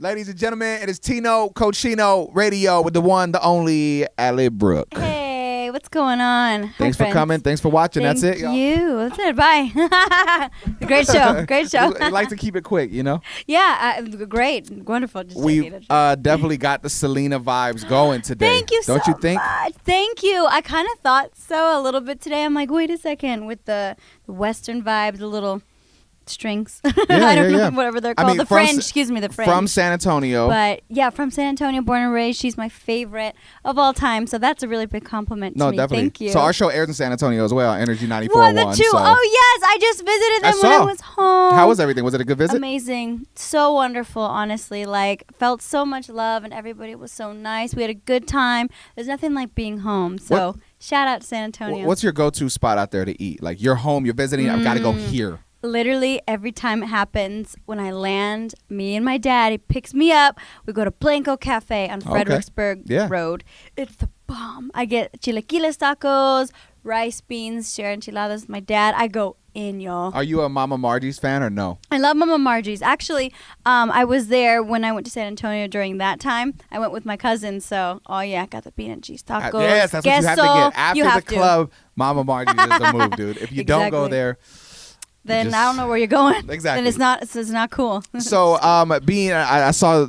Ladies and gentlemen, it is Tino Cochino Radio with the one, the only, Allie Brooke. Hey, what's going on? Thanks for coming. Thanks for watching. Thank That's it, y'all. That's it. Bye. Great show. Great show. I like to keep it quick, you know? Yeah, great. Wonderful. We definitely got the Selena vibes going today. Thank you Don't so you think? much. Thank you. I kind of thought so a little bit today. I'm like, wait a second, with the Western vibes, the little strings. I don't know whatever they're called. The French, excuse me, the French. From San Antonio. But yeah, from San Antonio, born and raised. She's my favorite of all time. So that's a really big compliment to me. Definitely. Thank you. So our show airs in San Antonio as well, Energy 94.1. Oh, yes. I just visited them when I was home. How was everything? Was it a good visit? Amazing. So wonderful, honestly. Like, felt so much love and everybody was so nice. We had a good time. There's nothing like being home. So shout out to San Antonio. What's your go-to spot out there to eat? Like, you're home, you're visiting, I've got to go here. Literally every time it happens, when I land, me and my dad, he picks me up. We go to Blanco Cafe on Fredericksburg Road. It's the bomb. I get chilaquiles tacos, rice beans, share enchiladas with my dad. I go in, y'all. Are you a Mama Margie's fan or no? I love Mama Margie's. Actually, I was there when I went to San Antonio during that time. I went with my cousin, so, I got the bean and cheese tacos. Yes, that's what you have to get. After the club, Mama Margie's is the move, dude. If you don't go there... Then I don't know where you're going. Exactly. Then it's not cool. So I saw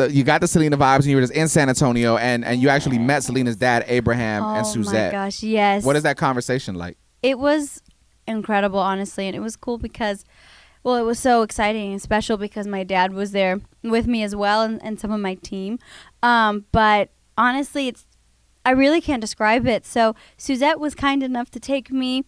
you got the Selena vibes and you were just in San Antonio and you actually met Selena's dad, Abraham, and Suzette. Oh my gosh, yes. What is that conversation like? It was incredible, honestly, and it was cool because, it was so exciting and special because my dad was there with me as well and some of my team. But honestly, I really can't describe it. So Suzette was kind enough to take me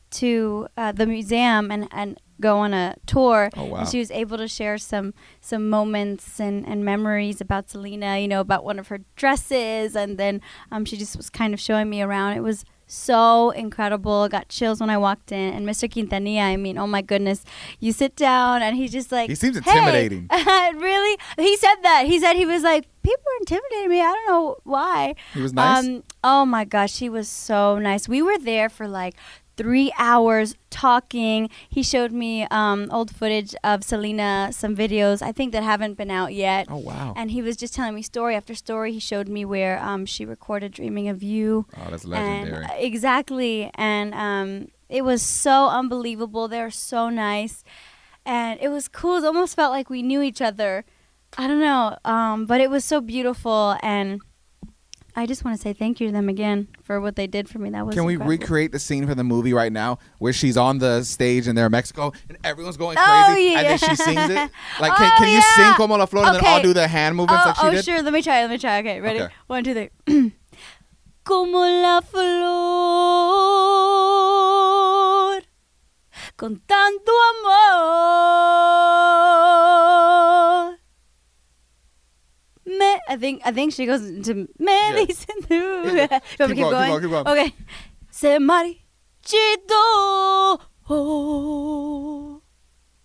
to the museum and go on a tour. Oh, wow. And she was able to share some moments and memories about Selena, about one of her dresses, and then she just was kind of showing me around. It was so incredible. I got chills when I walked in. And Mr. Quintanilla, oh my goodness, you sit down and he's just like, he seems intimidating. Really? He said that. He was like, people are intimidating me. I don't know why. He was nice? Oh my gosh, he was so nice. We were there for like 3 hours talking. He showed me old footage of Selena, some videos, I think that haven't been out yet. Oh, wow. And he was just telling me story after story. He showed me where she recorded Dreaming of You. Oh, that's legendary. And, exactly. And it was so unbelievable. They were so nice. And it was cool. It almost felt like we knew each other. I don't know. But it was so beautiful. And I just want to say thank you to them again for what they did for me. That was incredible. We recreate the scene from the movie right now where she's on the stage and they're in Mexico and everyone's going crazy and then she sings it? Like, can you sing Como la Flor and then all do the hand movements like she did? Oh, sure. Let me try. Okay, ready? Okay. 1, 2, 3. Como la flor con tanto amor. I think she goes into me dicen tú. Keep going. Okay. Se marchito,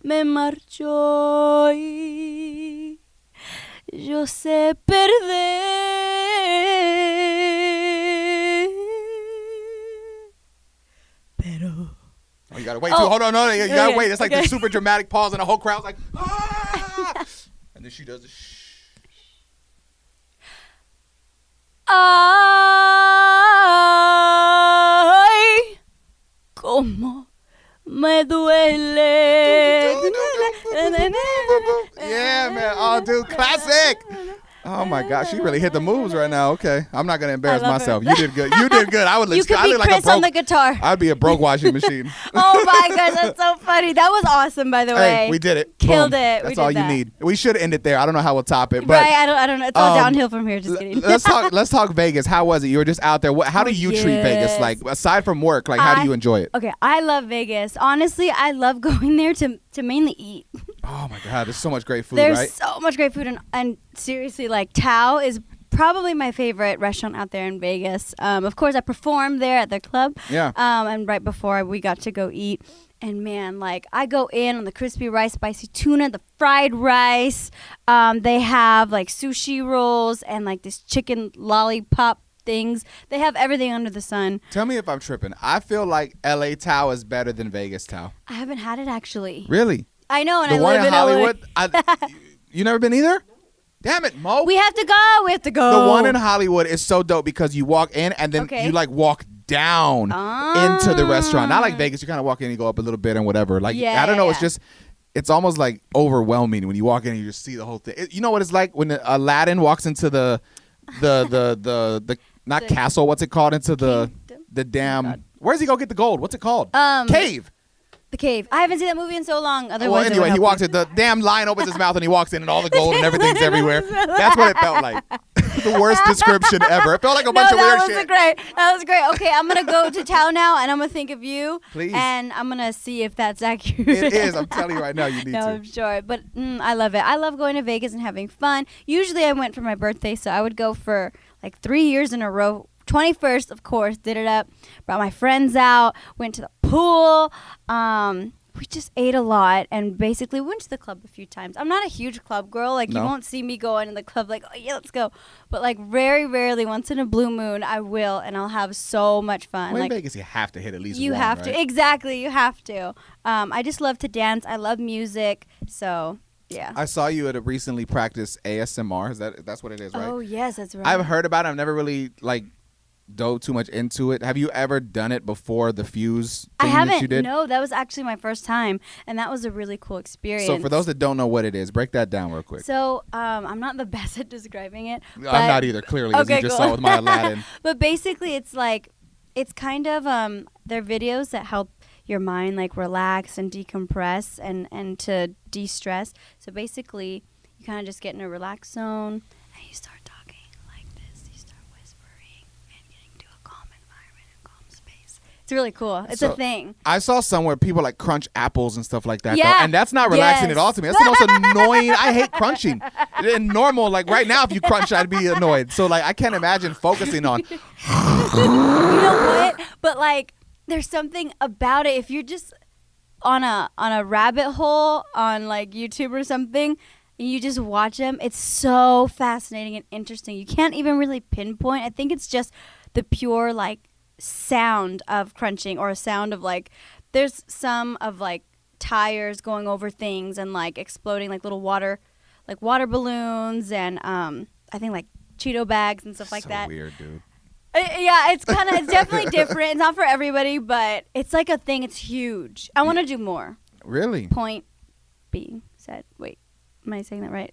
me marchó y yo sé perder. Pero. Oh, you gotta wait too. Hold on, no, you gotta wait. It's like the super dramatic pause and the whole crowd's like, ah! And then she does this. Ay, cómo me duele. Yeah, man. Oh, dude, classic. Oh my gosh, she really hit the moves right now. Okay, I'm not gonna embarrass myself. You did good. You did good. I would. You could be Chris on the guitar. I'd be a broke washing machine. Oh my gosh, that's so funny. That was awesome, by the way. Hey, we did it. Killed it. That's all you need. We should end it there. I don't know how we'll top it, but right. I don't know. It's all downhill from here. Just kidding. Let's talk Vegas. How was it? You were just out there. How do you treat Vegas? Like, aside from work, like how do you enjoy it? Okay, I love Vegas. Honestly, I love going there to mainly eat. Oh my God, there's so much great food, There's right? so much great food, and seriously, like Tao is probably my favorite restaurant out there in Vegas. Of course, I performed there at the club. Yeah. And right before we got to go eat, and man, like I go in on the crispy rice, spicy tuna, the fried rice. They have like sushi rolls and like this chicken lollipop things. They have everything under the sun. Tell me if I'm tripping. I feel like LA Tao is better than Vegas Tao. I haven't had it actually. Really? I know, and the I one live in Hollywood. You never been either? Damn it, Mo. We have to go. The one in Hollywood is so dope because you walk in and then you like walk down into the restaurant. Not like Vegas. You kind of walk in and you go up a little bit and whatever. Like, I don't know. It's just, it's almost like overwhelming when you walk in and you just see the whole thing. You know what it's like when Aladdin walks into the not castle. What's it called? Into the damn. Where's he go get the gold? What's it called? Cave. The Cave. I haven't seen that movie in so long. Otherwise, well, anyway, he walks in. The damn lion opens his mouth and he walks in, and all the gold and everything's everywhere. That's what it felt like. The worst description ever. It felt like a bunch of weird shit. That was great. Okay, I'm gonna go to town now, and I'm gonna think of you. Please. And I'm gonna see if that's accurate. It is. I'm telling you right now, you need to. No, I'm sure. But I love it. I love going to Vegas and having fun. Usually, I went for my birthday, so I would go for like 3 years in a row. 21st, of course, did it up. Brought my friends out. Went to the pool. We just ate a lot and basically went to the club a few times. I'm not a huge club girl. Like, you won't see me going in the club like, oh, yeah, let's go. But, like, very rarely, once in a blue moon, I will, and I'll have so much fun. Well, like, in Vegas, you have to hit at least you one, have right? to. Exactly. You have to. I just love to dance. I love music. So, yeah. I saw you at a recently practiced ASMR. That's what it is, right? Oh, yes, that's right. I've heard about it. I've never really, like, dove too much into it. Have you ever done it before the Fuse thing that you did? No, that was actually my first time, and that was a really cool experience. So for those that don't know what it is, break that down real quick. So I'm not the best at describing it. I'm not either, clearly, as you just saw with my Aladdin. But basically, it's kind of they're videos that help your mind like relax and decompress and to de-stress. So basically, you kind of just get in a relaxed zone and you start talking like this. You start whispering and getting to a calm environment and calm space. It's really cool. It's a thing. I saw somewhere people like crunch apples and stuff like that. Yeah. Though, and that's not relaxing at all to me. That's the most annoying. I hate crunching. In normal, like right now, if you crunch, I'd be annoyed. So like I can't imagine focusing on. You know what? But like there's something about it. If you're just on a rabbit hole on like YouTube or something, and you just watch them, it's so fascinating and interesting. You can't even really pinpoint. I think it's just the pure like sound of crunching or a sound of like there's some of like tires going over things and like exploding like little water balloons and I think like Cheeto bags and stuff like that. So weird, dude. Yeah, it's definitely different. It's not for everybody, but it's like a thing. It's huge. I want to do more. Really? Point being said. Wait, am I saying that right?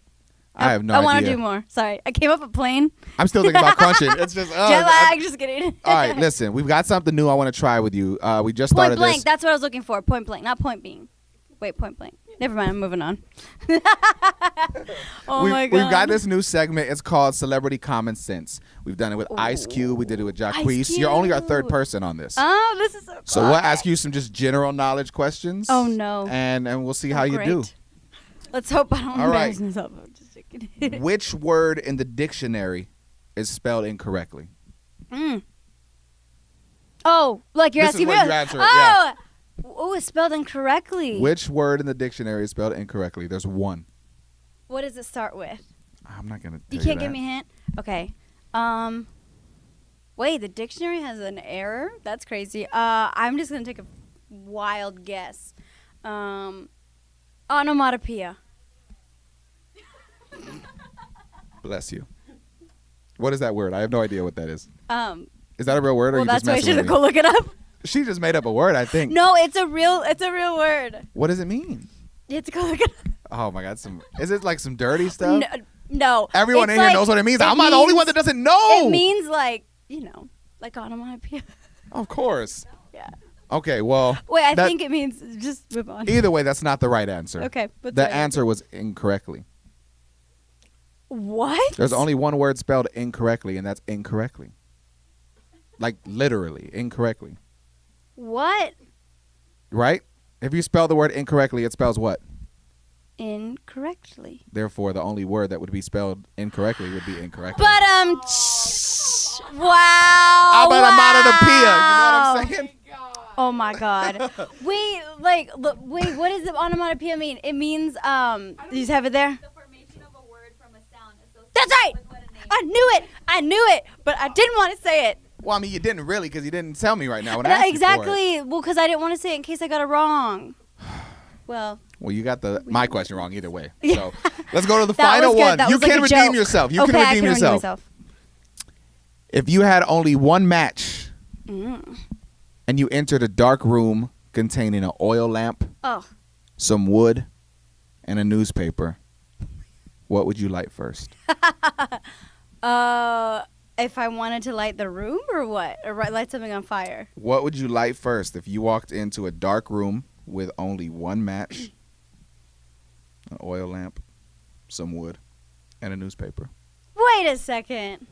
I have no idea. I want to do more. Sorry. I came up a plane. I'm still thinking about crunching. It's just jet lag. Just kidding. All right, listen. We've got something new I want to try with you. We just started Point blank. this. That's what I was looking for. Point blank, not point being. Wait, point blank. Never mind. I'm moving on. My God. We've got this new segment. It's called Celebrity Common Sense. We've done it with Ice Cube. We did it with Jacquees. You're only our third person on this. Oh, this is so cool. So we'll ask you some just general knowledge questions. Oh, no. And we'll see how you do. Let's hope I don't All right. embarrass myself. I'm just kidding. Which word in the dictionary is spelled incorrectly? Oh, like you're This is asking me? what you answered, Oh! Oh, it's spelled incorrectly. Which word in the dictionary is spelled incorrectly? There's one. What does it start with? I'm not going to You can't give me a hint? Okay. Wait, the dictionary has an error? That's crazy. I'm just going to take a wild guess. Onomatopoeia. Bless you. What is that word? I have no idea what that is. Is that a real word? Or Well, you that's just why I messing should with have go look it up. She just made up a word, I think. No, it's a real word. What does it mean? You have to go look it up. Oh my God! Is it like some dirty stuff? No. Everyone It's in here like- knows what it means. it I'm not the only means- one that doesn't know. It means like onomatopoeia. Of course. Yeah. Okay. Well. Wait, I think it means just move on. Either way, that's not the right answer. Okay. What's The right answer was incorrectly. What? There's only one word spelled incorrectly, and that's incorrectly. Like literally incorrectly. What? Right? If you spell the word incorrectly, it spells what? Incorrectly. Therefore, the only word that would be spelled incorrectly would be incorrectly. But wow. How about wow. onomatopoeia? You know what I'm saying? Oh my God. Wait, wait, what does the onomatopoeia mean? It means you just have it there? The formation of a word from a sound associated That's right. with what a name. I knew it, but I didn't want to say it. Well, I mean, you didn't really because you didn't tell me right now when I asked you for it. Exactly. Well, because I didn't want to say it in case I got it wrong. Well, you got my question wrong either way. So let's go to the final one. That you was like can redeem yourself. You can redeem yourself. If you had only one match and you entered a dark room containing an oil lamp, some wood, and a newspaper, what would you light first? If I wanted to light the room or what? Or light something on fire? What would you light first if you walked into a dark room with only one match, an oil lamp, some wood, and a newspaper? Wait a second.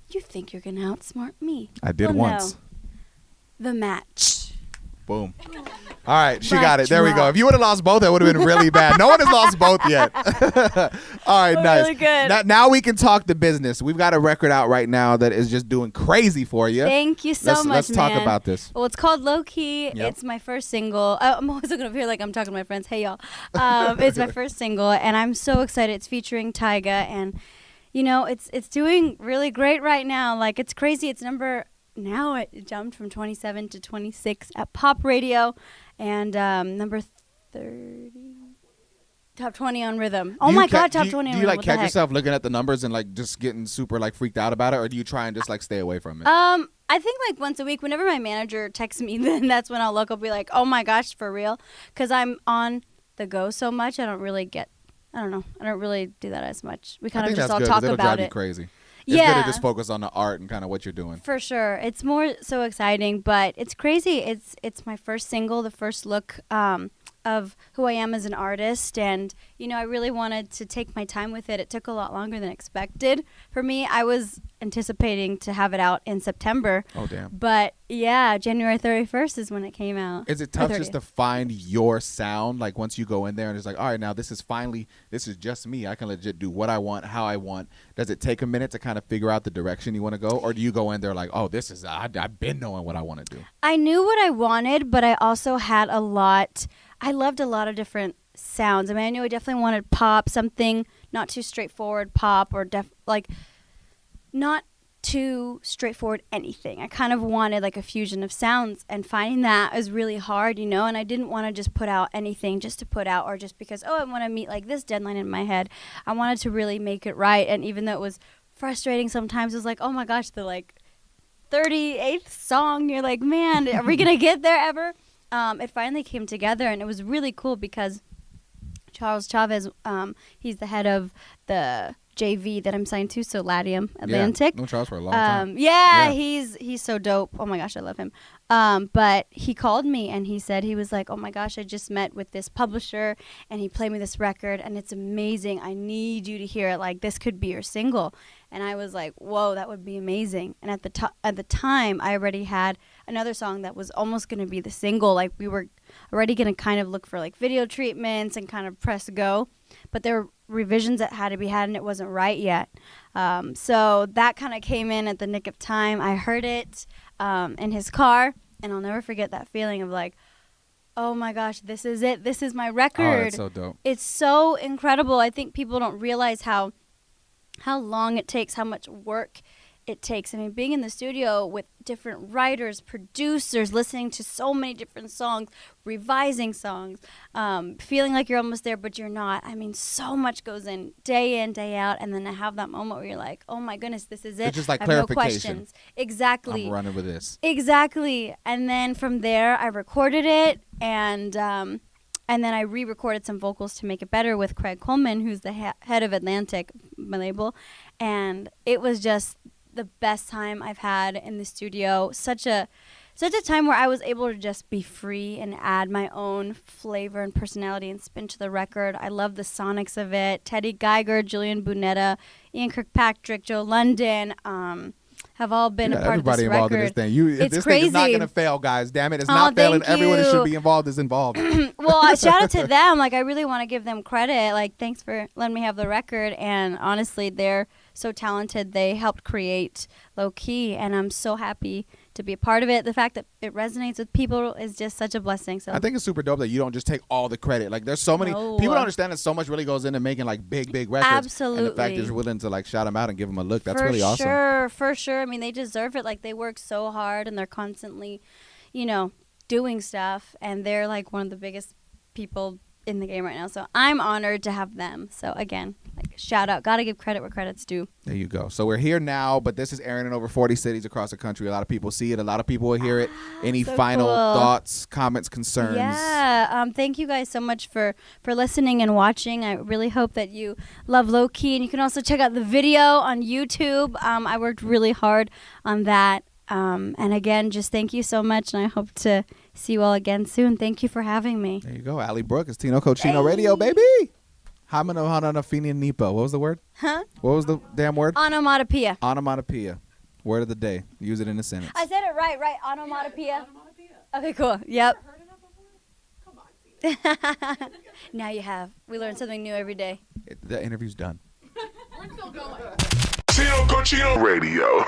You think you're going to outsmart me? I did once. No. The match. Boom. All right, she got it. There we go. If you would have lost both, that would have been really bad. No one has lost both yet. All right, nice. Really good. Now we can talk the business. We've got a record out right now that is just doing crazy for you. Thank you so much, Let's talk about this. Well, it's called Low Key. Yep. It's my first single. I'm always looking up here like I'm talking to my friends. Hey, y'all. It's my first single, and I'm so excited. It's featuring Tyga, and, you know, it's doing really great right now. Like, it's crazy. Now it jumped from 27 to 26 at Pop Radio, and number 30, top 20 on Rhythm. Oh my God, top 20 on Rhythm. Do you like catch yourself looking at the numbers and like just getting super like freaked out about it, or do you try and just like stay away from it? I think like once a week, whenever my manager texts me, then that's when I'll look. I'll be like, oh my gosh, for real, because I'm on the go so much. I don't really do that as much. We kind of just all talk about it. It'll drive you crazy. It's good to just focus on the art and kind of what you're doing. For sure. It's more so exciting, but it's crazy. It's my first single, the first look of who I am as an artist. And, you know, I really wanted to take my time with it. It took a lot longer than expected for me. I was anticipating to have it out in September. Oh, damn. But, yeah, January 31st is when it came out. Is it tough just to find your sound? Like, once you go in there and it's like, all right, now this is just me. I can legit do what I want, how I want. Does it take a minute to kind of figure out the direction you want to go? Or do you go in there like, oh, I've been knowing what I want to do? I knew what I wanted, but I also had I loved a lot of different sounds. I mean, I knew I definitely wanted pop, something not too straightforward pop, or not too straightforward anything. I kind of wanted like a fusion of sounds, and finding that is really hard, you know, and I didn't want to just put out anything just to put out, or just because, I want to meet like this deadline in my head. I wanted to really make it right, and even though it was frustrating sometimes, it was like, oh my gosh, the like 38th song, you're like, man, are we going to get there ever? It finally came together, and it was really cool because Charles Chavez, he's the head of the JV that I'm signed to, so Latium Atlantic. Yeah, no Charles for a long time. Yeah, he's so dope. Oh my gosh, I love him. But he called me and he said, he was like, oh my gosh, I just met with this publisher and he played me this record and it's amazing. I need you to hear it. Like, this could be your single. And I was like, whoa, that would be amazing. And at the time, I already had another song that was almost going to be the single. Like, we were already going to kind of look for like video treatments and kind of press go. But there were revisions that had to be had and it wasn't right yet. So that kind of came in at the nick of time. I heard it in his car, and I'll never forget that feeling of like, oh my gosh, this is it. This is my record. Oh, that's so dope. It's so incredible. I think people don't realize how long it takes, how much work it takes. I mean, being in the studio with different writers, producers, listening to so many different songs, revising songs, feeling like you're almost there, but you're not. I mean, so much goes in, day out, and then to have that moment where you're like, oh my goodness, this is it. It's just like I have clarification. No questions. Exactly. I'm running with this. Exactly. And then from there, I recorded it, and then I re-recorded some vocals to make it better with Craig Coleman, who's the head of Atlantic, my label. And it was just the best time I've had in the studio. Such a time where I was able to just be free and add my own flavor and personality and spin to the record. I love the sonics of it. Teddy Geiger, Julian Bunetta, Ian Kirkpatrick, Joe London, have all been a part of this record. Everybody involved in this thing. It's this crazy. thing is not going to fail, guys. Damn it. It's not failing. Everyone that should be involved is involved. Well, shout out to them. Like, I really want to give them credit. Like, thanks for letting me have the record. And honestly, they're so talented. They helped create Low Key, and I'm so happy to be a part of it. The fact that it resonates with people is just such a blessing. So I think it's super dope that you don't just take all the credit. Like, there's so many people don't understand that so much really goes into making like big records. Absolutely. And the fact that you're willing to like shout them out and give them a look, that's really awesome. For sure. I mean, they deserve it. Like, they work so hard and they're constantly, doing stuff, and they're like one of the biggest people in the game right now. So I'm honored to have them. So again, like shout out. Got to give credit where credit's due. There you go. So we're here now, but this is airing in over 40 cities across the country. A lot of people see it. A lot of people will hear it. Any so final cool. thoughts, comments, concerns? Yeah. Thank you guys so much for listening and watching. I really hope that you love Low Key. And you can also check out the video on YouTube. I worked really hard on that. And again, just thank you so much. And I hope to see you all again soon. Thank you for having me. There you go. Ali Brooke. It's Tino Cochino Radio, baby. Hamana Nipa. What was the word? Huh? What was the damn word? Onomatopoeia. Onomatopoeia. Word of the day. Use it in a sentence. I said it right. Onomatopoeia. Okay, cool. Yep. Now you have. We learn something new every day. The interview's done. Tino Cochino Radio.